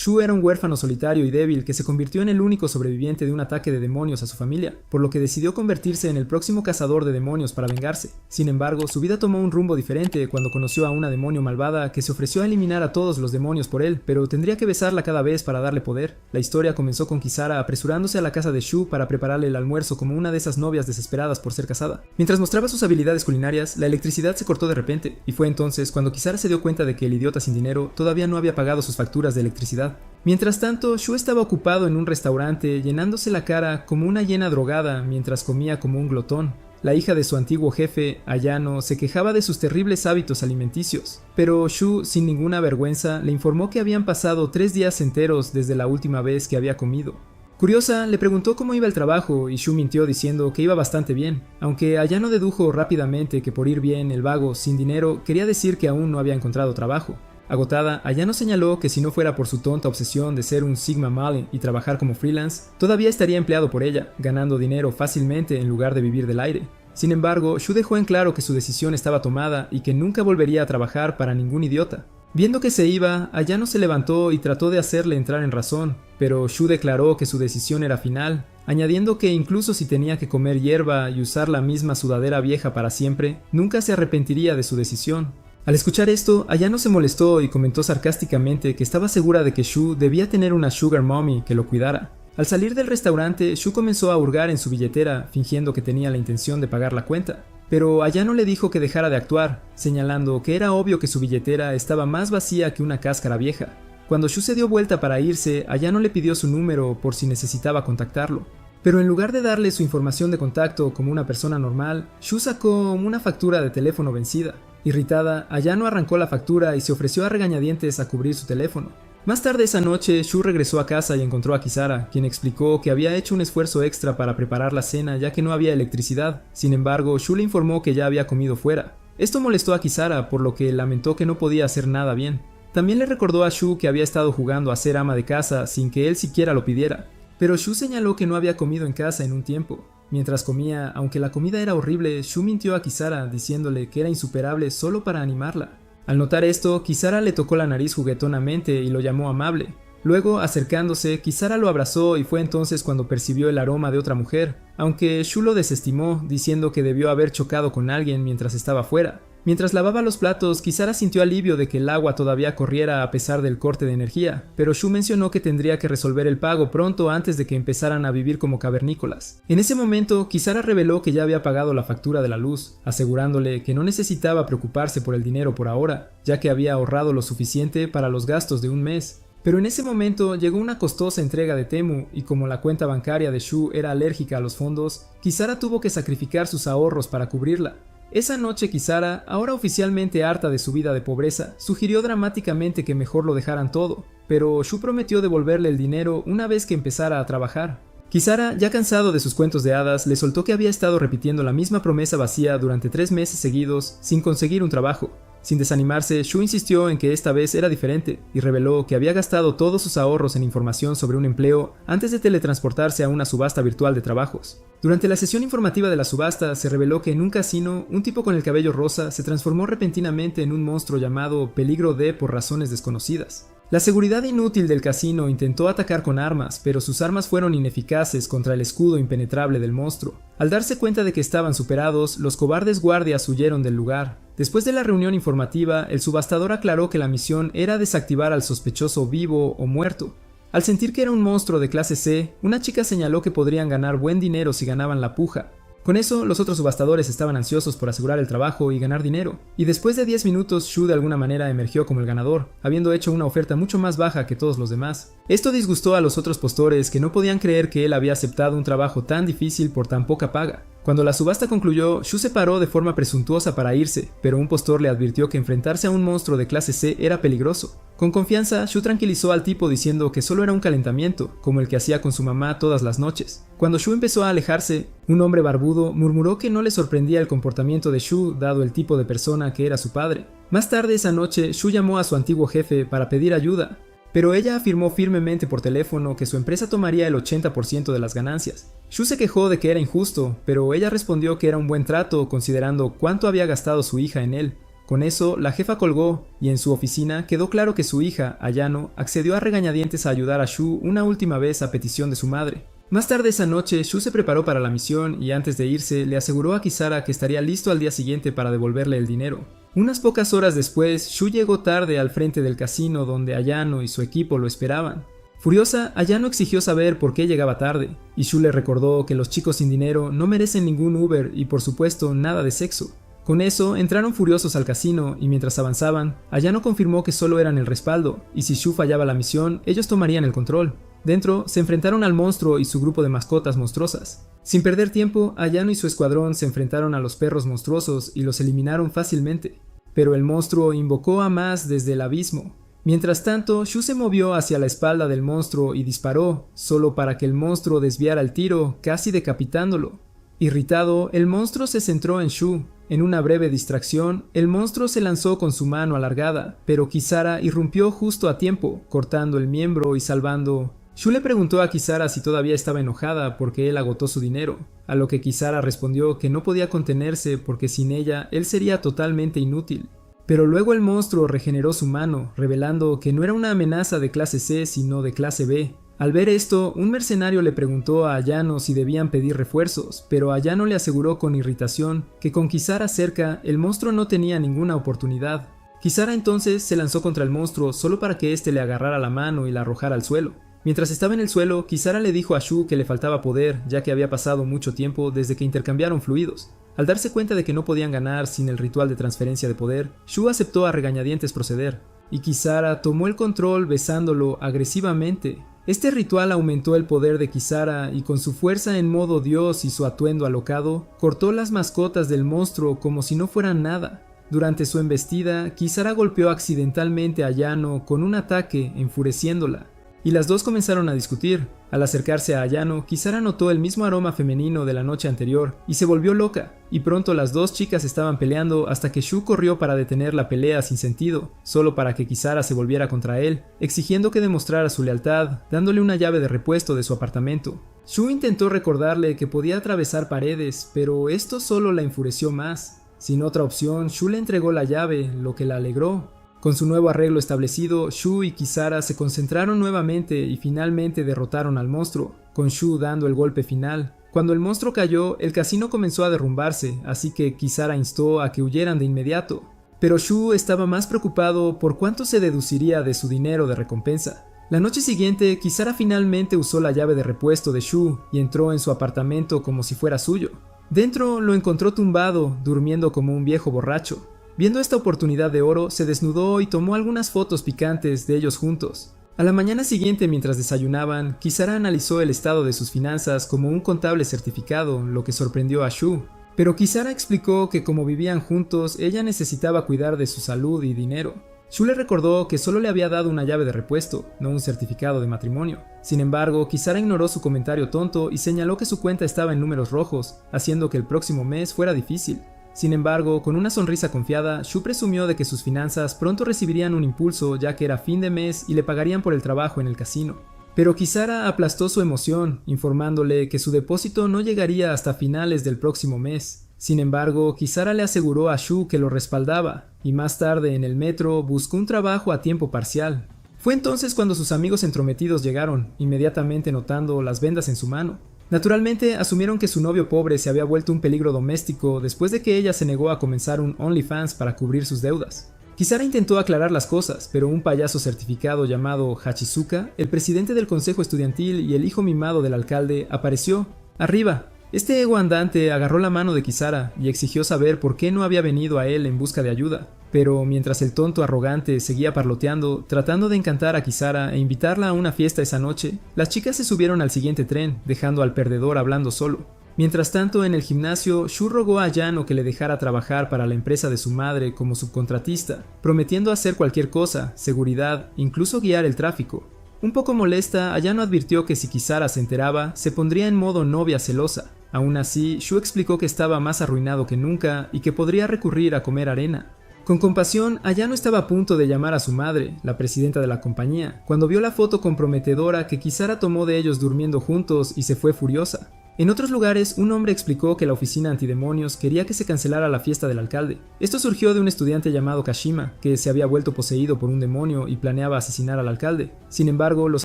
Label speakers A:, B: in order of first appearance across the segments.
A: Shu era un huérfano solitario y débil que se convirtió en el único sobreviviente de un ataque de demonios a su familia, por lo que decidió convertirse en el próximo cazador de demonios para vengarse. Sin embargo, su vida tomó un rumbo diferente cuando conoció a una demonio malvada que se ofreció a eliminar a todos los demonios por él, pero tendría que besarla cada vez para darle poder. La historia comenzó con Kisara apresurándose a la casa de Shu para prepararle el almuerzo como una de esas novias desesperadas por ser casada. Mientras mostraba sus habilidades culinarias, la electricidad se cortó de repente, y fue entonces cuando Kisara se dio cuenta de que el idiota sin dinero todavía no había pagado sus facturas de electricidad. Mientras tanto, Shu estaba ocupado en un restaurante llenándose la cara como una hiena drogada mientras comía como un glotón. La hija de su antiguo jefe, Ayano, se quejaba de sus terribles hábitos alimenticios, pero Shu, sin ninguna vergüenza, le informó que habían pasado 3 días enteros desde la última vez que había comido. Curiosa, le preguntó cómo iba el trabajo y Shu mintió diciendo que iba bastante bien, aunque Ayano dedujo rápidamente que por ir bien el vago sin dinero quería decir que aún no había encontrado trabajo. Agotada, Ayano señaló que si no fuera por su tonta obsesión de ser un Sigma Male y trabajar como freelance, todavía estaría empleado por ella, ganando dinero fácilmente en lugar de vivir del aire. Sin embargo, Shu dejó en claro que su decisión estaba tomada y que nunca volvería a trabajar para ningún idiota. Viendo que se iba, Ayano se levantó y trató de hacerle entrar en razón, pero Shu declaró que su decisión era final, añadiendo que incluso si tenía que comer hierba y usar la misma sudadera vieja para siempre, nunca se arrepentiría de su decisión. Al escuchar esto, Ayano se molestó y comentó sarcásticamente que estaba segura de que Shu debía tener una sugar mommy que lo cuidara. Al salir del restaurante, Shu comenzó a hurgar en su billetera, fingiendo que tenía la intención de pagar la cuenta. Pero Ayano le dijo que dejara de actuar, señalando que era obvio que su billetera estaba más vacía que una cáscara vieja. Cuando Shu se dio vuelta para irse, Ayano le pidió su número por si necesitaba contactarlo. Pero en lugar de darle su información de contacto como una persona normal, Shu sacó una factura de teléfono vencida. Irritada, Ayano arrancó la factura y se ofreció a regañadientes a cubrir su teléfono. Más tarde esa noche, Shu regresó a casa y encontró a Kisara, quien explicó que había hecho un esfuerzo extra para preparar la cena ya que no había electricidad. Sin embargo, Shu le informó que ya había comido fuera. Esto molestó a Kisara, por lo que lamentó que no podía hacer nada bien. También le recordó a Shu que había estado jugando a ser ama de casa sin que él siquiera lo pidiera. Pero Shu señaló que no había comido en casa en un tiempo. Mientras comía, aunque la comida era horrible, Shu mintió a Kisara diciéndole que era insuperable solo para animarla. Al notar esto, Kisara le tocó la nariz juguetonamente y lo llamó amable. Luego, acercándose, Kisara lo abrazó y fue entonces cuando percibió el aroma de otra mujer, aunque Shu lo desestimó, diciendo que debió haber chocado con alguien mientras estaba fuera. Mientras lavaba los platos, Kisara sintió alivio de que el agua todavía corriera a pesar del corte de energía, pero Shu mencionó que tendría que resolver el pago pronto antes de que empezaran a vivir como cavernícolas. En ese momento, Kisara reveló que ya había pagado la factura de la luz, asegurándole que no necesitaba preocuparse por el dinero por ahora, ya que había ahorrado lo suficiente para los gastos de un mes. Pero en ese momento llegó una costosa entrega de Temu y como la cuenta bancaria de Shu era alérgica a los fondos, Kisara tuvo que sacrificar sus ahorros para cubrirla. Esa noche Kisara, ahora oficialmente harta de su vida de pobreza, sugirió dramáticamente que mejor lo dejaran todo, pero Shu prometió devolverle el dinero una vez que empezara a trabajar. Kisara, ya cansado de sus cuentos de hadas, le soltó que había estado repitiendo la misma promesa vacía durante 3 meses seguidos sin conseguir un trabajo. Sin desanimarse, Shu insistió en que esta vez era diferente y reveló que había gastado todos sus ahorros en información sobre un empleo antes de teletransportarse a una subasta virtual de trabajos. Durante la sesión informativa de la subasta, se reveló que en un casino, un tipo con el cabello rosa se transformó repentinamente en un monstruo llamado Peligro D por razones desconocidas. La seguridad inútil del casino intentó atacar con armas, pero sus armas fueron ineficaces contra el escudo impenetrable del monstruo. Al darse cuenta de que estaban superados, los cobardes guardias huyeron del lugar. Después de la reunión informativa, el subastador aclaró que la misión era desactivar al sospechoso vivo o muerto. Al sentir que era un monstruo de clase C, una chica señaló que podrían ganar buen dinero si ganaban la puja. Con eso, los otros subastadores estaban ansiosos por asegurar el trabajo y ganar dinero, y después de 10 minutos Shu de alguna manera emergió como el ganador, habiendo hecho una oferta mucho más baja que todos los demás. Esto disgustó a los otros postores que no podían creer que él había aceptado un trabajo tan difícil por tan poca paga. Cuando la subasta concluyó, Shu se paró de forma presuntuosa para irse, pero un postor le advirtió que enfrentarse a un monstruo de clase C era peligroso. Con confianza, Shu tranquilizó al tipo diciendo que solo era un calentamiento, como el que hacía con su mamá todas las noches. Cuando Shu empezó a alejarse, un hombre barbudo murmuró que no le sorprendía el comportamiento de Shu dado el tipo de persona que era su padre. Más tarde esa noche, Shu llamó a su antiguo jefe para pedir ayuda, pero ella afirmó firmemente por teléfono que su empresa tomaría el 80% de las ganancias. Shu se quejó de que era injusto, pero ella respondió que era un buen trato considerando cuánto había gastado su hija en él. Con eso, la jefa colgó, y en su oficina quedó claro que su hija, Ayano, accedió a regañadientes a ayudar a Shu una última vez a petición de su madre. Más tarde esa noche, Shu se preparó para la misión y antes de irse le aseguró a Kisara que estaría listo al día siguiente para devolverle el dinero. Unas pocas horas después, Shu llegó tarde al frente del casino donde Ayano y su equipo lo esperaban. Furiosa, Ayano exigió saber por qué llegaba tarde, y Shu le recordó que los chicos sin dinero no merecen ningún Uber y por supuesto nada de sexo. Con eso, entraron furiosos al casino y mientras avanzaban, Ayano confirmó que solo eran el respaldo, y si Shu fallaba la misión, ellos tomarían el control. Dentro, se enfrentaron al monstruo y su grupo de mascotas monstruosas. Sin perder tiempo, Ayano y su escuadrón se enfrentaron a los perros monstruosos y los eliminaron fácilmente. Pero el monstruo invocó a más desde el abismo. Mientras tanto, Shu se movió hacia la espalda del monstruo y disparó, solo para que el monstruo desviara el tiro, casi decapitándolo. Irritado, el monstruo se centró en Shu. En una breve distracción, el monstruo se lanzó con su mano alargada, pero Kisara irrumpió justo a tiempo, cortando el miembro y salvando. Shu le preguntó a Kisara si todavía estaba enojada porque él agotó su dinero, a lo que Kisara respondió que no podía contenerse porque sin ella él sería totalmente inútil. Pero luego el monstruo regeneró su mano, revelando que no era una amenaza de clase C sino de clase B. Al ver esto, un mercenario le preguntó a Ayano si debían pedir refuerzos, pero Ayano le aseguró con irritación que con Kisara cerca el monstruo no tenía ninguna oportunidad. Kisara entonces se lanzó contra el monstruo solo para que éste le agarrara la mano y la arrojara al suelo. Mientras estaba en el suelo, Kisara le dijo a Shu que le faltaba poder, ya que había pasado mucho tiempo desde que intercambiaron fluidos. Al darse cuenta de que no podían ganar sin el ritual de transferencia de poder, Shu aceptó a regañadientes proceder, y Kisara tomó el control besándolo agresivamente. Este ritual aumentó el poder de Kisara y con su fuerza en modo dios y su atuendo alocado, cortó las mascotas del monstruo como si no fueran nada. Durante su embestida, Kisara golpeó accidentalmente a Ayano con un ataque, enfureciéndola. Y las dos comenzaron a discutir. Al acercarse a Ayano, Kisara notó el mismo aroma femenino de la noche anterior y se volvió loca, y pronto las dos chicas estaban peleando hasta que Shu corrió para detener la pelea sin sentido, solo para que Kisara se volviera contra él, exigiendo que demostrara su lealtad, dándole una llave de repuesto de su apartamento. Shu intentó recordarle que podía atravesar paredes, pero esto solo la enfureció más. Sin otra opción, Shu le entregó la llave, lo que la alegró. Con su nuevo arreglo establecido, Shu y Kisara se concentraron nuevamente y finalmente derrotaron al monstruo, con Shu dando el golpe final. Cuando el monstruo cayó, el casino comenzó a derrumbarse, así que Kisara instó a que huyeran de inmediato. Pero Shu estaba más preocupado por cuánto se deduciría de su dinero de recompensa. La noche siguiente, Kisara finalmente usó la llave de repuesto de Shu y entró en su apartamento como si fuera suyo. Dentro lo encontró tumbado, durmiendo como un viejo borracho. Viendo esta oportunidad de oro, se desnudó y tomó algunas fotos picantes de ellos juntos. A la mañana siguiente, mientras desayunaban, Kisara analizó el estado de sus finanzas como un contable certificado, lo que sorprendió a Shu. Pero Kisara explicó que como vivían juntos, ella necesitaba cuidar de su salud y dinero. Shu le recordó que solo le había dado una llave de repuesto, no un certificado de matrimonio. Sin embargo, Kisara ignoró su comentario tonto y señaló que su cuenta estaba en números rojos, haciendo que el próximo mes fuera difícil. Sin embargo, con una sonrisa confiada, Shu presumió de que sus finanzas pronto recibirían un impulso ya que era fin de mes y le pagarían por el trabajo en el casino. Pero Kisara aplastó su emoción, informándole que su depósito no llegaría hasta finales del próximo mes. Sin embargo, Kisara le aseguró a Shu que lo respaldaba, y más tarde en el metro buscó un trabajo a tiempo parcial. Fue entonces cuando sus amigos entrometidos llegaron, inmediatamente notando las vendas en su mano. Naturalmente, asumieron que su novio pobre se había vuelto un peligro doméstico después de que ella se negó a comenzar un OnlyFans para cubrir sus deudas. Kisara intentó aclarar las cosas, pero un payaso certificado llamado Hachizuka, el presidente del consejo estudiantil y el hijo mimado del alcalde, apareció. Arriba. Este ego andante agarró la mano de Kisara y exigió saber por qué no había venido a él en busca de ayuda. Pero mientras el tonto arrogante seguía parloteando, tratando de encantar a Kisara e invitarla a una fiesta esa noche, las chicas se subieron al siguiente tren, dejando al perdedor hablando solo. Mientras tanto, en el gimnasio, Shu rogó a Ayano que le dejara trabajar para la empresa de su madre como subcontratista, prometiendo hacer cualquier cosa, seguridad, incluso guiar el tráfico. Un poco molesta, Ayano advirtió que si Kisara se enteraba, se pondría en modo novia celosa. Aún así, Shu explicó que estaba más arruinado que nunca y que podría recurrir a comer arena. Con compasión, Ayano estaba a punto de llamar a su madre, la presidenta de la compañía, cuando vio la foto comprometedora que Kisara tomó de ellos durmiendo juntos y se fue furiosa. En otros lugares, un hombre explicó que la oficina antidemonios quería que se cancelara la fiesta del alcalde. Esto surgió de un estudiante llamado Kashima, que se había vuelto poseído por un demonio y planeaba asesinar al alcalde. Sin embargo, los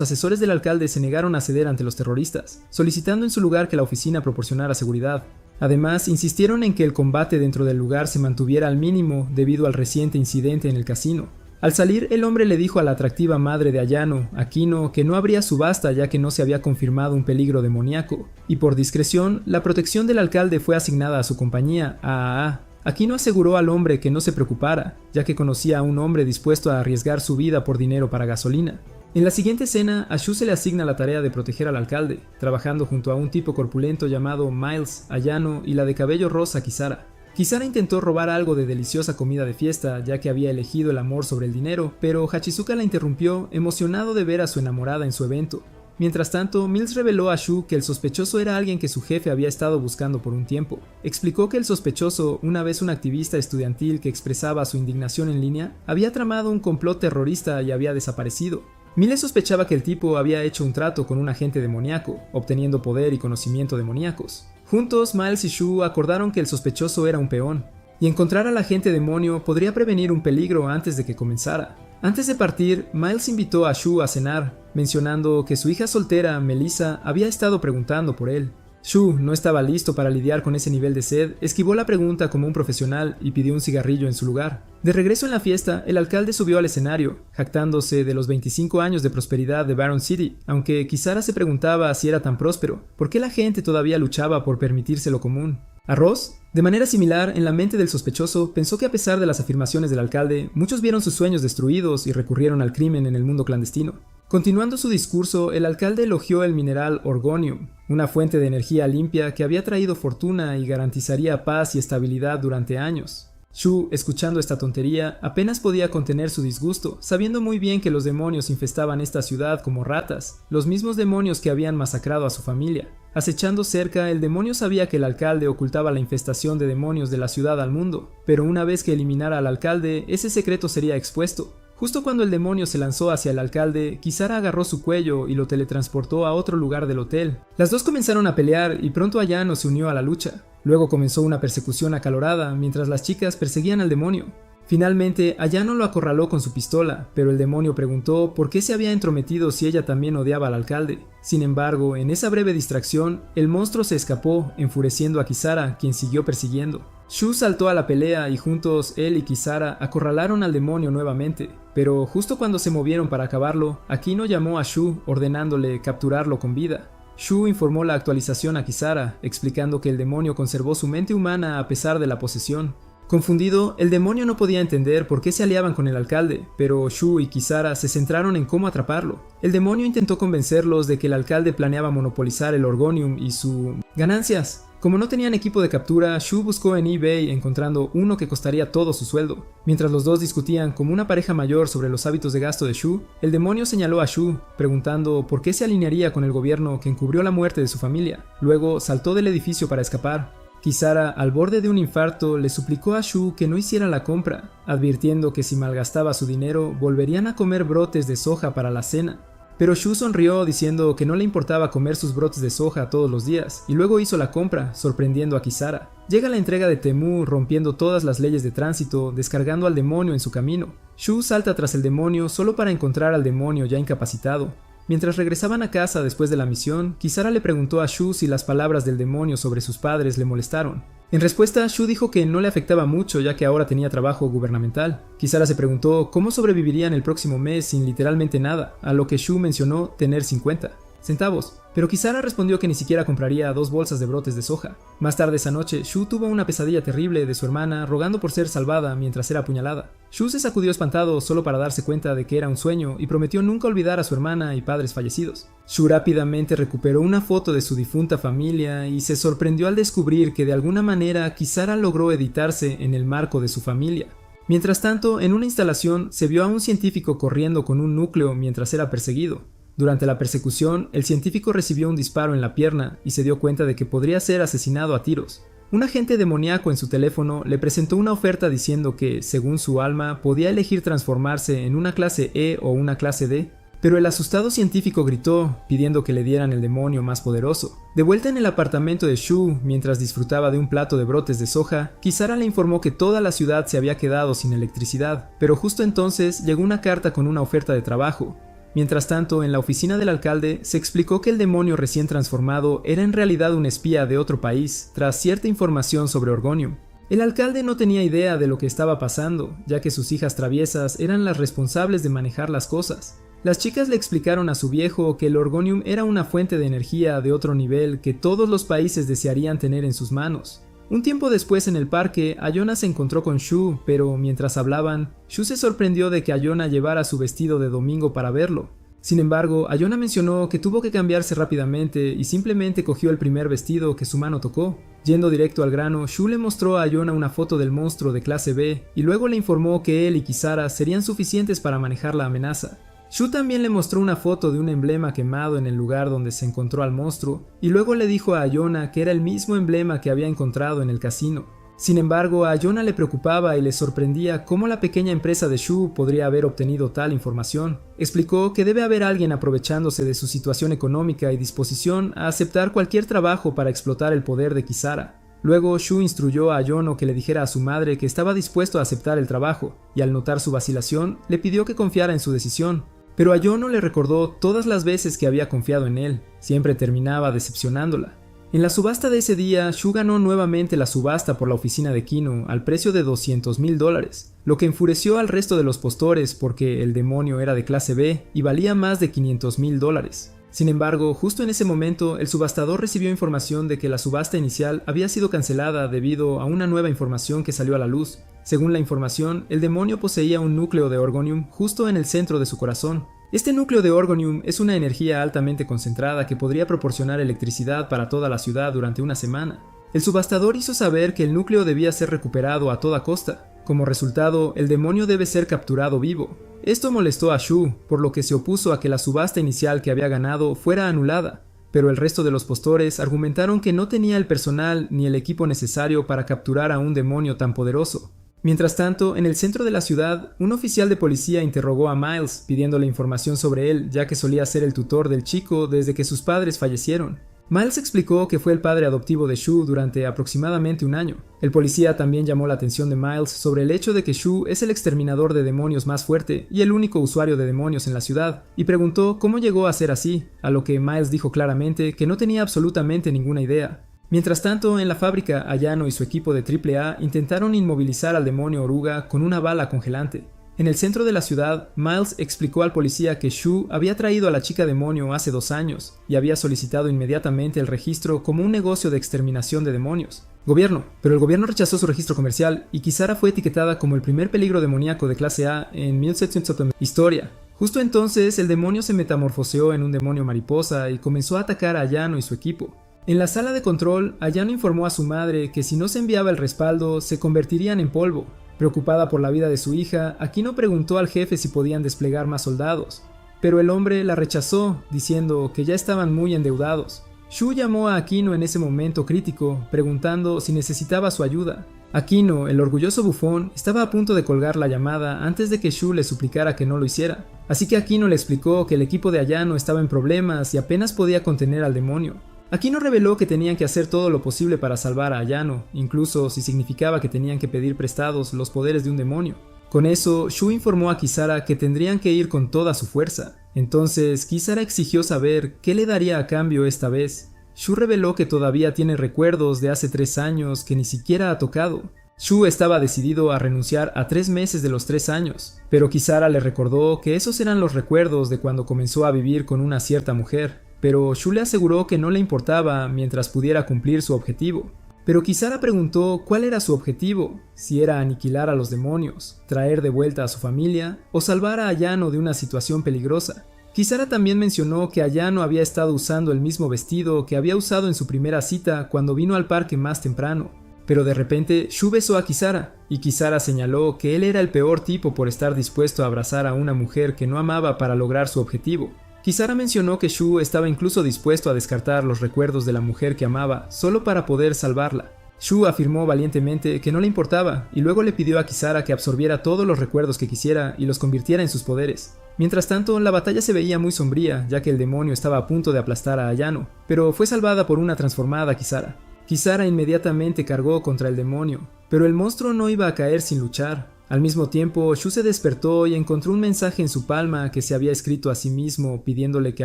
A: asesores del alcalde se negaron a ceder ante los terroristas, solicitando en su lugar que la oficina proporcionara seguridad. Además, insistieron en que el combate dentro del lugar se mantuviera al mínimo debido al reciente incidente en el casino. Al salir, el hombre le dijo a la atractiva madre de Ayano, Aquino, que no habría subasta ya que no se había confirmado un peligro demoníaco, y por discreción, la protección del alcalde fue asignada a su compañía, AAA. Aquino aseguró al hombre que no se preocupara, ya que conocía a un hombre dispuesto a arriesgar su vida por dinero para gasolina. En la siguiente escena, a Shu se le asigna la tarea de proteger al alcalde, trabajando junto a un tipo corpulento llamado Miles, Ayano y la de cabello rosa Kisara. Kisara intentó robar algo de deliciosa comida de fiesta, ya que había elegido el amor sobre el dinero, pero Hachizuka la interrumpió, emocionado de ver a su enamorada en su evento. Mientras tanto, Mills reveló a Shu que el sospechoso era alguien que su jefe había estado buscando por un tiempo. Explicó que el sospechoso, una vez un activista estudiantil que expresaba su indignación en línea, había tramado un complot terrorista y había desaparecido. Miles sospechaba que el tipo había hecho un trato con un agente demoníaco, obteniendo poder y conocimiento demoníacos. Juntos, Miles y Shu acordaron que el sospechoso era un peón, y encontrar al agente demonio podría prevenir un peligro antes de que comenzara. Antes de partir, Miles invitó a Shu a cenar, mencionando que su hija soltera, Melissa, había estado preguntando por él. Shu no estaba listo para lidiar con ese nivel de sed, esquivó la pregunta como un profesional y pidió un cigarrillo en su lugar. De regreso en la fiesta, el alcalde subió al escenario, jactándose de los 25 años de prosperidad de Baron City, aunque Kisara se preguntaba si era tan próspero, ¿por qué la gente todavía luchaba por permitirse lo común? ¿Arroz? De manera similar, en la mente del sospechoso, pensó que a pesar de las afirmaciones del alcalde, muchos vieron sus sueños destruidos y recurrieron al crimen en el mundo clandestino. Continuando su discurso, el alcalde elogió el mineral orgonium, una fuente de energía limpia que había traído fortuna y garantizaría paz y estabilidad durante años. Shu, escuchando esta tontería, apenas podía contener su disgusto, sabiendo muy bien que los demonios infestaban esta ciudad como ratas, los mismos demonios que habían masacrado a su familia. Acechando cerca, el demonio sabía que el alcalde ocultaba la infestación de demonios de la ciudad al mundo, pero una vez que eliminara al alcalde, ese secreto sería expuesto. Justo cuando el demonio se lanzó hacia el alcalde, Kisara agarró su cuello y lo teletransportó a otro lugar del hotel. Las dos comenzaron a pelear y pronto Ayano se unió a la lucha. Luego comenzó una persecución acalorada mientras las chicas perseguían al demonio. Finalmente, Ayano lo acorraló con su pistola, pero el demonio preguntó por qué se había entrometido si ella también odiaba al alcalde. Sin embargo, en esa breve distracción, el monstruo se escapó, enfureciendo a Kisara, quien siguió persiguiendo. Shu saltó a la pelea y juntos él y Kisara acorralaron al demonio nuevamente, pero justo cuando se movieron para acabarlo, Aquino llamó a Shu ordenándole capturarlo con vida. Shu informó la actualización a Kisara, explicando que el demonio conservó su mente humana a pesar de la posesión. Confundido, el demonio no podía entender por qué se aliaban con el alcalde, pero Shu y Kisara se centraron en cómo atraparlo. El demonio intentó convencerlos de que el alcalde planeaba monopolizar el orgonium y su ganancias. Como no tenían equipo de captura, Shu buscó en eBay encontrando uno que costaría todo su sueldo. Mientras los dos discutían como una pareja mayor sobre los hábitos de gasto de Shu, el demonio señaló a Shu, preguntando por qué se alinearía con el gobierno que encubrió la muerte de su familia. Luego saltó del edificio para escapar. Kisara, al borde de un infarto, le suplicó a Shu que no hiciera la compra, advirtiendo que si malgastaba su dinero, volverían a comer brotes de soja para la cena. Pero Shu sonrió diciendo que no le importaba comer sus brotes de soja todos los días, y luego hizo la compra, sorprendiendo a Kisara. Llega la entrega de Temu rompiendo todas las leyes de tránsito, descargando al demonio en su camino. Shu salta tras el demonio solo para encontrar al demonio ya incapacitado. Mientras regresaban a casa después de la misión, Kisara le preguntó a Shu si las palabras del demonio sobre sus padres le molestaron. En respuesta, Shu dijo que no le afectaba mucho ya que ahora tenía trabajo gubernamental. Kisara se preguntó cómo sobrevivirían el próximo mes sin literalmente nada, a lo que Shu mencionó tener 50 centavos. Pero Kisara respondió que ni siquiera compraría 2 bolsas de brotes de soja. Más tarde esa noche, Shu tuvo una pesadilla terrible de su hermana rogando por ser salvada mientras era apuñalada. Shu se sacudió espantado solo para darse cuenta de que era un sueño y prometió nunca olvidar a su hermana y padres fallecidos. Shu rápidamente recuperó una foto de su difunta familia y se sorprendió al descubrir que de alguna manera Kisara logró editarse en el marco de su familia. Mientras tanto, en una instalación se vio a un científico corriendo con un núcleo mientras era perseguido. Durante la persecución, el científico recibió un disparo en la pierna y se dio cuenta de que podría ser asesinado a tiros. Un agente demoníaco en su teléfono le presentó una oferta diciendo que, según su alma, podía elegir transformarse en una clase E o una clase D. Pero el asustado científico gritó, pidiendo que le dieran el demonio más poderoso. De vuelta en el apartamento de Shu, mientras disfrutaba de un plato de brotes de soja, Kisara le informó que toda la ciudad se había quedado sin electricidad, pero justo entonces llegó una carta con una oferta de trabajo. Mientras tanto, en la oficina del alcalde, se explicó que el demonio recién transformado era en realidad un espía de otro país, tras cierta información sobre Orgonium. El alcalde no tenía idea de lo que estaba pasando, ya que sus hijas traviesas eran las responsables de manejar las cosas. Las chicas le explicaron a su viejo que el Orgonium era una fuente de energía de otro nivel que todos los países desearían tener en sus manos. Un tiempo después en el parque, Ayona se encontró con Shu, pero mientras hablaban, Shu se sorprendió de que Ayona llevara su vestido de domingo para verlo. Sin embargo, Ayona mencionó que tuvo que cambiarse rápidamente y simplemente cogió el primer vestido que su mano tocó. Yendo directo al grano, Shu le mostró a Ayona una foto del monstruo de clase B y luego le informó que él y Kisara serían suficientes para manejar la amenaza. Shu también le mostró una foto de un emblema quemado en el lugar donde se encontró al monstruo, y luego le dijo a Ayona que era el mismo emblema que había encontrado en el casino. Sin embargo, a Ayona le preocupaba y le sorprendía cómo la pequeña empresa de Shu podría haber obtenido tal información. Explicó que debe haber alguien aprovechándose de su situación económica y disposición a aceptar cualquier trabajo para explotar el poder de Kisara. Luego Shu instruyó a Ayono que le dijera a su madre que estaba dispuesto a aceptar el trabajo, y al notar su vacilación, le pidió que confiara en su decisión. Pero Ayono le recordó todas las veces que había confiado en él, siempre terminaba decepcionándola. En la subasta de ese día, Shu ganó nuevamente la subasta por la oficina de Kino al precio de $200,000, lo que enfureció al resto de los postores porque el demonio era de clase B y valía más de $500,000. Sin embargo, justo en ese momento, el subastador recibió información de que la subasta inicial había sido cancelada debido a una nueva información que salió a la luz. Según la información, el demonio poseía un núcleo de Orgonium justo en el centro de su corazón. Este núcleo de Orgonium es una energía altamente concentrada que podría proporcionar electricidad para toda la ciudad durante una semana. El subastador hizo saber que el núcleo debía ser recuperado a toda costa. Como resultado, el demonio debe ser capturado vivo. Esto molestó a Shu, por lo que se opuso a que la subasta inicial que había ganado fuera anulada, pero el resto de los postores argumentaron que no tenía el personal ni el equipo necesario para capturar a un demonio tan poderoso. Mientras tanto, en el centro de la ciudad, un oficial de policía interrogó a Miles pidiéndole información sobre él, ya que solía ser el tutor del chico desde que sus padres fallecieron. Miles explicó que fue el padre adoptivo de Shu durante aproximadamente un año. El policía también llamó la atención de Miles sobre el hecho de que Shu es el exterminador de demonios más fuerte y el único usuario de demonios en la ciudad, y preguntó cómo llegó a ser así, a lo que Miles dijo claramente que no tenía absolutamente ninguna idea. Mientras tanto, en la fábrica, Ayano y su equipo de AAA intentaron inmovilizar al demonio oruga con una bala congelante. En el centro de la ciudad, Miles explicó al policía que Shu había traído a la chica demonio hace 2 años y había solicitado inmediatamente el registro como un negocio de exterminación de demonios. Pero el gobierno rechazó su registro comercial y Kisara fue etiquetada como el primer peligro demoníaco de clase A en 1700. Historia. Justo entonces, el demonio se metamorfoseó en un demonio mariposa y comenzó a atacar a Ayano y su equipo. En la sala de control, Ayano informó a su madre que si no se enviaba el respaldo, se convertirían en polvo. Preocupada por la vida de su hija, Akino preguntó al jefe si podían desplegar más soldados, pero el hombre la rechazó, diciendo que ya estaban muy endeudados. Shu llamó a Akino en ese momento crítico, preguntando si necesitaba su ayuda. Akino, el orgulloso bufón, estaba a punto de colgar la llamada antes de que Shu le suplicara que no lo hiciera. Así que Akino le explicó que el equipo de Ayano estaba en problemas y apenas podía contener al demonio. Akino reveló que tenían que hacer todo lo posible para salvar a Ayano, incluso si significaba que tenían que pedir prestados los poderes de un demonio. Con eso, Shu informó a Kisara que tendrían que ir con toda su fuerza. Entonces, Kisara exigió saber qué le daría a cambio esta vez. Shu reveló que todavía tiene recuerdos de hace 3 años que ni siquiera ha tocado. Shu estaba decidido a renunciar a 3 meses de los 3 años, pero Kisara le recordó que esos eran los recuerdos de cuando comenzó a vivir con una cierta mujer. Pero Shu le aseguró que no le importaba mientras pudiera cumplir su objetivo. Pero Kisara preguntó cuál era su objetivo, si era aniquilar a los demonios, traer de vuelta a su familia o salvar a Ayano de una situación peligrosa. Kisara también mencionó que Ayano había estado usando el mismo vestido que había usado en su primera cita cuando vino al parque más temprano. Pero de repente Shu besó a Kisara, y Kisara señaló que él era el peor tipo por estar dispuesto a abrazar a una mujer que no amaba para lograr su objetivo. Kisara mencionó que Shu estaba incluso dispuesto a descartar los recuerdos de la mujer que amaba solo para poder salvarla. Shu afirmó valientemente que no le importaba y luego le pidió a Kisara que absorbiera todos los recuerdos que quisiera y los convirtiera en sus poderes. Mientras tanto, la batalla se veía muy sombría, ya que el demonio estaba a punto de aplastar a Ayano, pero fue salvada por una transformada Kisara. Kisara inmediatamente cargó contra el demonio, pero el monstruo no iba a caer sin luchar. Al mismo tiempo, Shu se despertó y encontró un mensaje en su palma que se había escrito a sí mismo pidiéndole que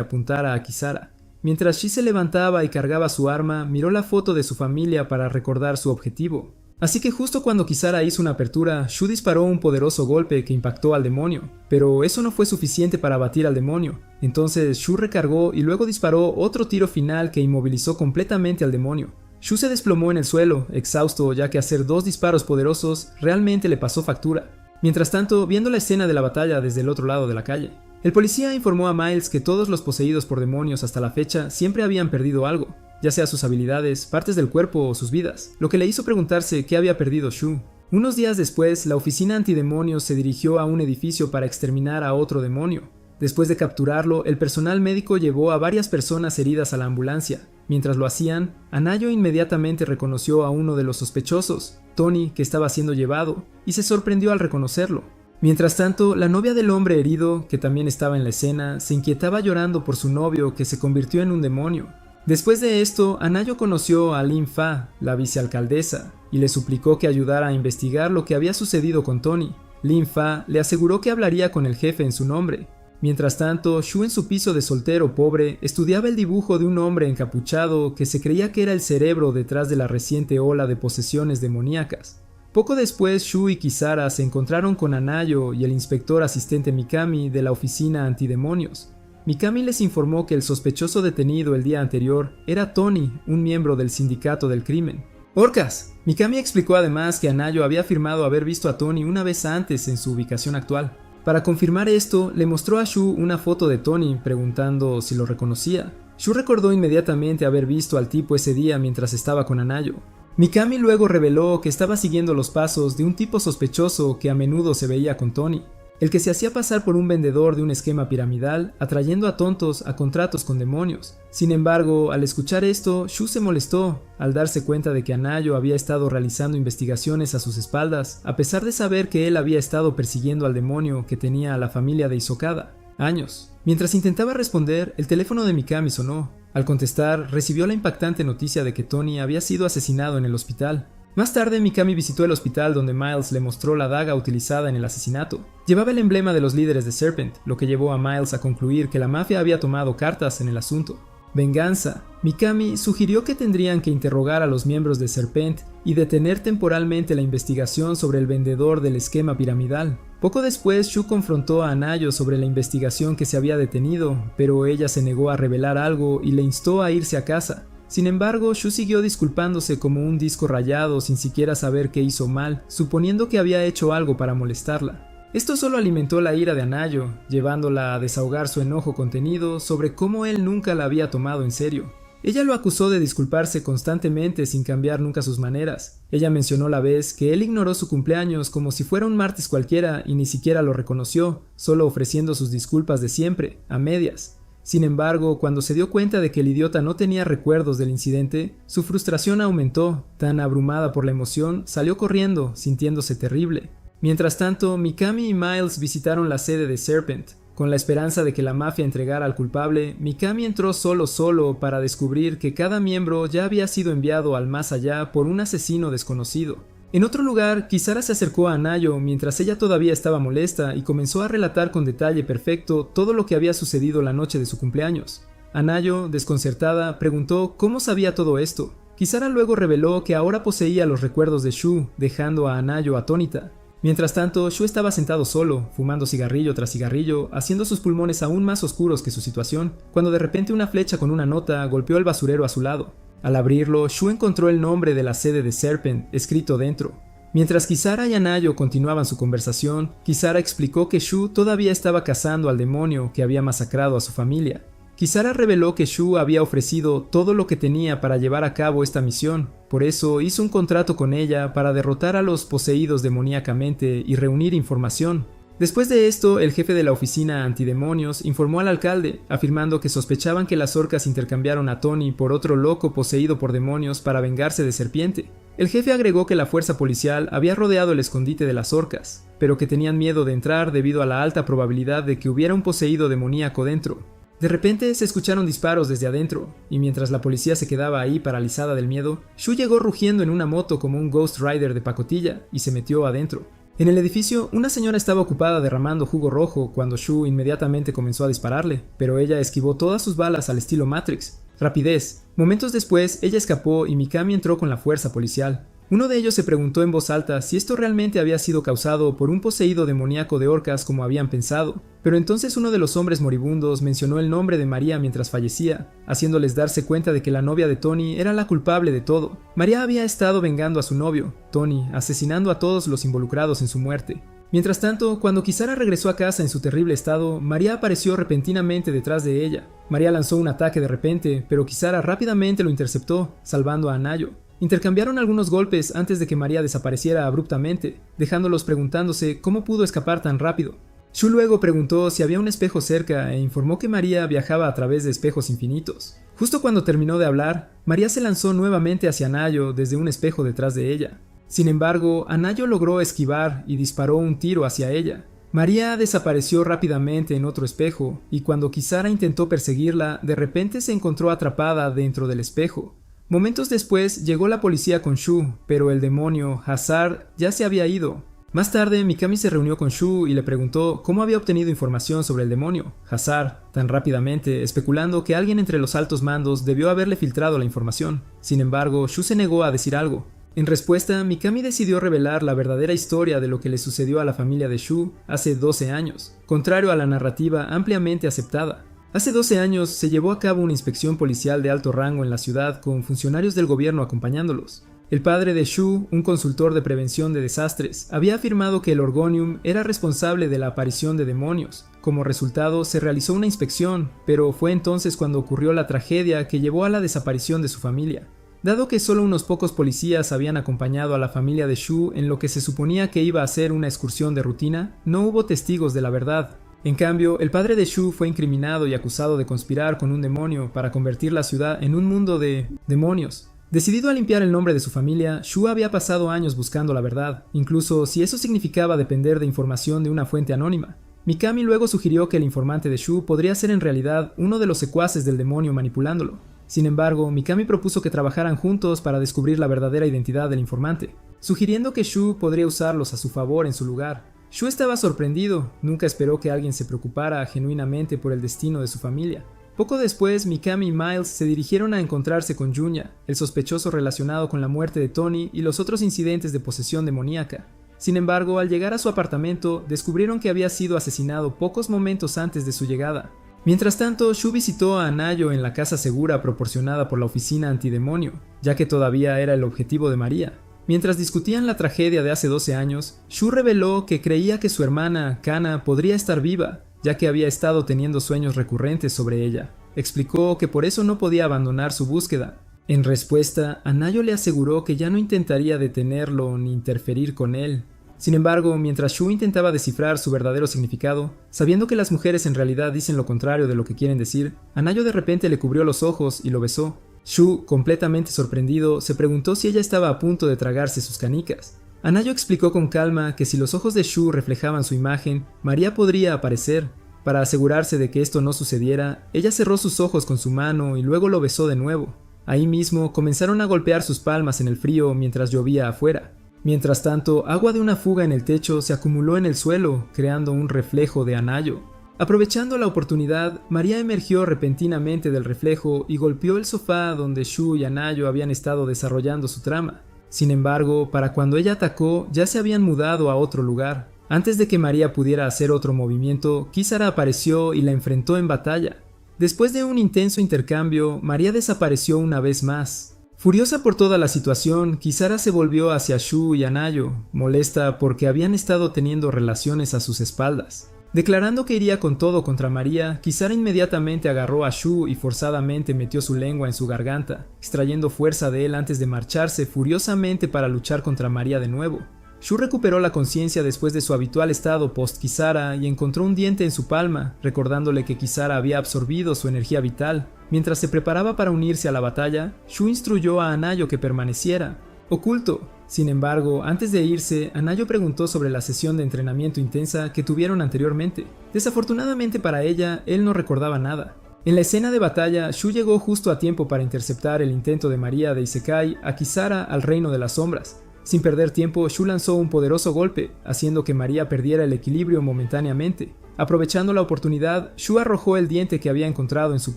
A: apuntara a Kisara. Mientras Shi se levantaba y cargaba su arma, miró la foto de su familia para recordar su objetivo. Así que justo cuando Kisara hizo una apertura, Shu disparó un poderoso golpe que impactó al demonio, pero eso no fue suficiente para abatir al demonio. Entonces Shu recargó y luego disparó otro tiro final que inmovilizó completamente al demonio. Shu se desplomó en el suelo, exhausto, ya que hacer 2 disparos poderosos realmente le pasó factura. Mientras tanto, viendo la escena de la batalla desde el otro lado de la calle, el policía informó a Miles que todos los poseídos por demonios hasta la fecha siempre habían perdido algo, ya sea sus habilidades, partes del cuerpo o sus vidas, lo que le hizo preguntarse qué había perdido Shu. Unos días después, la oficina antidemonios se dirigió a un edificio para exterminar a otro demonio. Después de capturarlo, el personal médico llevó a varias personas heridas a la ambulancia. Mientras lo hacían, Anayo inmediatamente reconoció a uno de los sospechosos, Tony, que estaba siendo llevado, y se sorprendió al reconocerlo. Mientras tanto, la novia del hombre herido, que también estaba en la escena, se inquietaba llorando por su novio que se convirtió en un demonio. Después de esto, Anayo conoció a Lin Fa, la vicealcaldesa, y le suplicó que ayudara a investigar lo que había sucedido con Tony. Lin Fa le aseguró que hablaría con el jefe en su nombre. Mientras tanto, Shu en su piso de soltero pobre estudiaba el dibujo de un hombre encapuchado que se creía que era el cerebro detrás de la reciente ola de posesiones demoníacas. Poco después, Shu y Kisara se encontraron con Anayo y el inspector asistente Mikami de la oficina antidemonios. Mikami les informó que el sospechoso detenido el día anterior era Tony, un miembro del sindicato del crimen. ¡Orcas! Mikami explicó además que Anayo había afirmado haber visto a Tony una vez antes en su ubicación actual. Para confirmar esto, le mostró a Shu una foto de Tony preguntando si lo reconocía. Shu recordó inmediatamente haber visto al tipo ese día mientras estaba con Anayo. Mikami luego reveló que estaba siguiendo los pasos de un tipo sospechoso que a menudo se veía con Tony, el que se hacía pasar por un vendedor de un esquema piramidal, atrayendo a tontos a contratos con demonios. Sin embargo, al escuchar esto, Shu se molestó al darse cuenta de que Anayo había estado realizando investigaciones a sus espaldas, a pesar de saber que él había estado persiguiendo al demonio que tenía a la familia de Isokada años. Mientras intentaba responder, el teléfono de Mikami sonó. Al contestar, recibió la impactante noticia de que Tony había sido asesinado en el hospital. Más tarde, Mikami visitó el hospital donde Miles le mostró la daga utilizada en el asesinato. Llevaba el emblema de los líderes de Serpent, lo que llevó a Miles a concluir que la mafia había tomado cartas en el asunto. Venganza. Mikami sugirió que tendrían que interrogar a los miembros de Serpent y detener temporalmente la investigación sobre el vendedor del esquema piramidal. Poco después, Shu confrontó a Anayo sobre la investigación que se había detenido, pero ella se negó a revelar algo y le instó a irse a casa. Sin embargo, Shu siguió disculpándose como un disco rayado sin siquiera saber qué hizo mal, suponiendo que había hecho algo para molestarla. Esto solo alimentó la ira de Anayo, llevándola a desahogar su enojo contenido sobre cómo él nunca la había tomado en serio. Ella lo acusó de disculparse constantemente sin cambiar nunca sus maneras. Ella mencionó la vez que él ignoró su cumpleaños como si fuera un martes cualquiera y ni siquiera lo reconoció, solo ofreciendo sus disculpas de siempre, a medias. Sin embargo, cuando se dio cuenta de que el idiota no tenía recuerdos del incidente, su frustración aumentó. Tan abrumada por la emoción, salió corriendo, sintiéndose terrible. Mientras tanto, Mikami y Miles visitaron la sede de Serpent. Con la esperanza de que la mafia entregara al culpable, Mikami entró solo para descubrir que cada miembro ya había sido enviado al más allá por un asesino desconocido. En otro lugar, Kisara se acercó a Anayo mientras ella todavía estaba molesta y comenzó a relatar con detalle perfecto todo lo que había sucedido la noche de su cumpleaños. Anayo, desconcertada, preguntó cómo sabía todo esto. Kisara luego reveló que ahora poseía los recuerdos de Shu, dejando a Anayo atónita. Mientras tanto, Shu estaba sentado solo, fumando cigarrillo tras cigarrillo, haciendo sus pulmones aún más oscuros que su situación, cuando de repente una flecha con una nota golpeó el basurero a su lado. Al abrirlo, Shu encontró el nombre de la sede de Serpent escrito dentro. Mientras Kisara y Anayo continuaban su conversación, Kisara explicó que Shu todavía estaba cazando al demonio que había masacrado a su familia. Kisara reveló que Shu había ofrecido todo lo que tenía para llevar a cabo esta misión, por eso hizo un contrato con ella para derrotar a los poseídos demoníacamente y reunir información. Después de esto, el jefe de la oficina antidemonios informó al alcalde, afirmando que sospechaban que las orcas intercambiaron a Tony por otro loco poseído por demonios para vengarse de Serpiente. El jefe agregó que la fuerza policial había rodeado el escondite de las orcas, pero que tenían miedo de entrar debido a la alta probabilidad de que hubiera un poseído demoníaco dentro. De repente se escucharon disparos desde adentro, y mientras la policía se quedaba ahí paralizada del miedo, Shu llegó rugiendo en una moto como un Ghost Rider de pacotilla y se metió adentro. En el edificio, una señora estaba ocupada derramando jugo rojo cuando Shu inmediatamente comenzó a dispararle, pero ella esquivó todas sus balas al estilo Matrix. Rapidez. Momentos después, ella escapó y Mikami entró con la fuerza policial. Uno de ellos se preguntó en voz alta si esto realmente había sido causado por un poseído demoníaco de orcas como habían pensado, pero entonces uno de los hombres moribundos mencionó el nombre de María mientras fallecía, haciéndoles darse cuenta de que la novia de Tony era la culpable de todo. María había estado vengando a su novio, Tony, asesinando a todos los involucrados en su muerte. Mientras tanto, cuando Kisara regresó a casa en su terrible estado, María apareció repentinamente detrás de ella. María lanzó un ataque de repente, pero Kisara rápidamente lo interceptó, salvando a Anayo. Intercambiaron algunos golpes antes de que María desapareciera abruptamente, dejándolos preguntándose cómo pudo escapar tan rápido. Shu luego preguntó si había un espejo cerca e informó que María viajaba a través de espejos infinitos. Justo cuando terminó de hablar, María se lanzó nuevamente hacia Anayo desde un espejo detrás de ella. Sin embargo, Anayo logró esquivar y disparó un tiro hacia ella. María desapareció rápidamente en otro espejo, y cuando Kisara intentó perseguirla, de repente se encontró atrapada dentro del espejo. Momentos después llegó la policía con Shu, pero el demonio, Hazard, ya se había ido. Más tarde, Mikami se reunió con Shu y le preguntó cómo había obtenido información sobre el demonio, Hazard, tan rápidamente, especulando que alguien entre los altos mandos debió haberle filtrado la información. Sin embargo, Shu se negó a decir algo. En respuesta, Mikami decidió revelar la verdadera historia de lo que le sucedió a la familia de Shu hace 12 años, contrario a la narrativa ampliamente aceptada. Hace 12 años se llevó a cabo una inspección policial de alto rango en la ciudad con funcionarios del gobierno acompañándolos. El padre de Shu, un consultor de prevención de desastres, había afirmado que el Orgonium era responsable de la aparición de demonios. Como resultado, se realizó una inspección, pero fue entonces cuando ocurrió la tragedia que llevó a la desaparición de su familia. Dado que solo unos pocos policías habían acompañado a la familia de Shu en lo que se suponía que iba a ser una excursión de rutina, no hubo testigos de la verdad. En cambio, el padre de Shu fue incriminado y acusado de conspirar con un demonio para convertir la ciudad en un mundo de demonios. Decidido a limpiar el nombre de su familia, Shu había pasado años buscando la verdad, incluso si eso significaba depender de información de una fuente anónima. Mikami luego sugirió que el informante de Shu podría ser en realidad uno de los secuaces del demonio manipulándolo. Sin embargo, Mikami propuso que trabajaran juntos para descubrir la verdadera identidad del informante, sugiriendo que Shu podría usarlos a su favor en su lugar. Shu estaba sorprendido, nunca esperó que alguien se preocupara genuinamente por el destino de su familia. Poco después, Mikami y Miles se dirigieron a encontrarse con Junya, el sospechoso relacionado con la muerte de Tony y los otros incidentes de posesión demoníaca. Sin embargo, al llegar a su apartamento, descubrieron que había sido asesinado pocos momentos antes de su llegada. Mientras tanto, Shu visitó a Anayo en la casa segura proporcionada por la oficina antidemonio, ya que todavía era el objetivo de María. Mientras discutían la tragedia de hace 12 años, Shu reveló que creía que su hermana, Kana, podría estar viva, ya que había estado teniendo sueños recurrentes sobre ella. Explicó que por eso no podía abandonar su búsqueda. En respuesta, Anayo le aseguró que ya no intentaría detenerlo ni interferir con él. Sin embargo, mientras Shu intentaba descifrar su verdadero significado, sabiendo que las mujeres en realidad dicen lo contrario de lo que quieren decir, Anayo de repente le cubrió los ojos y lo besó. Shu, completamente sorprendido, se preguntó si ella estaba a punto de tragarse sus canicas. Anayo explicó con calma que si los ojos de Shu reflejaban su imagen, María podría aparecer. Para asegurarse de que esto no sucediera, ella cerró sus ojos con su mano y luego lo besó de nuevo. Ahí mismo comenzaron a golpear sus palmas en el frío mientras llovía afuera. Mientras tanto, agua de una fuga en el techo se acumuló en el suelo, creando un reflejo de Anayo. Aprovechando la oportunidad, María emergió repentinamente del reflejo y golpeó el sofá donde Shu y Anayo habían estado desarrollando su trama. Sin embargo, para cuando ella atacó, ya se habían mudado a otro lugar. Antes de que María pudiera hacer otro movimiento, Kisara apareció y la enfrentó en batalla. Después de un intenso intercambio, María desapareció una vez más. Furiosa por toda la situación, Kisara se volvió hacia Shu y Anayo, molesta porque habían estado teniendo relaciones a sus espaldas. Declarando que iría con todo contra María, Kisara inmediatamente agarró a Shu y forzadamente metió su lengua en su garganta, extrayendo fuerza de él antes de marcharse furiosamente para luchar contra María de nuevo. Shu recuperó la conciencia después de su habitual estado post-Kisara y encontró un diente en su palma, recordándole que Kisara había absorbido su energía vital. Mientras se preparaba para unirse a la batalla, Shu instruyó a Anayo que permaneciera. oculto. Sin embargo, antes de irse, Anayo preguntó sobre la sesión de entrenamiento intensa que tuvieron anteriormente. Desafortunadamente para ella, él no recordaba nada. En la escena de batalla, Shu llegó justo a tiempo para interceptar el intento de María de Isekai a Kisara al reino de las sombras. Sin perder tiempo, Shu lanzó un poderoso golpe, haciendo que María perdiera el equilibrio momentáneamente. Aprovechando la oportunidad, Shu arrojó el diente que había encontrado en su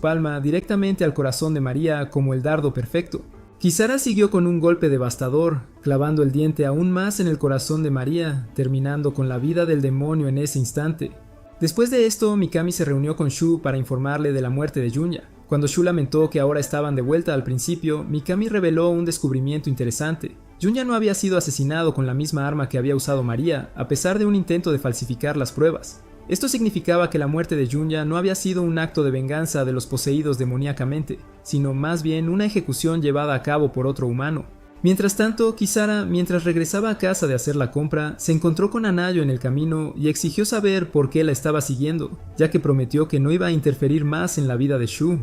A: palma directamente al corazón de María como el dardo perfecto. Kisara siguió con un golpe devastador, clavando el diente aún más en el corazón de María, terminando con la vida del demonio en ese instante. Después de esto, Mikami se reunió con Shu para informarle de la muerte de Junya. Cuando Shu lamentó que ahora estaban de vuelta al principio, Mikami reveló un descubrimiento interesante. Junya no había sido asesinado con la misma arma que había usado María, a pesar de un intento de falsificar las pruebas. Esto significaba que la muerte de Junya no había sido un acto de venganza de los poseídos demoníacamente, sino más bien una ejecución llevada a cabo por otro humano. Mientras tanto, Kisara, mientras regresaba a casa de hacer la compra, se encontró con Anayo en el camino y exigió saber por qué la estaba siguiendo, ya que prometió que no iba a interferir más en la vida de Shu.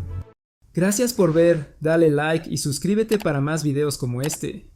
A: Gracias por ver, dale like y suscríbete para más videos como este.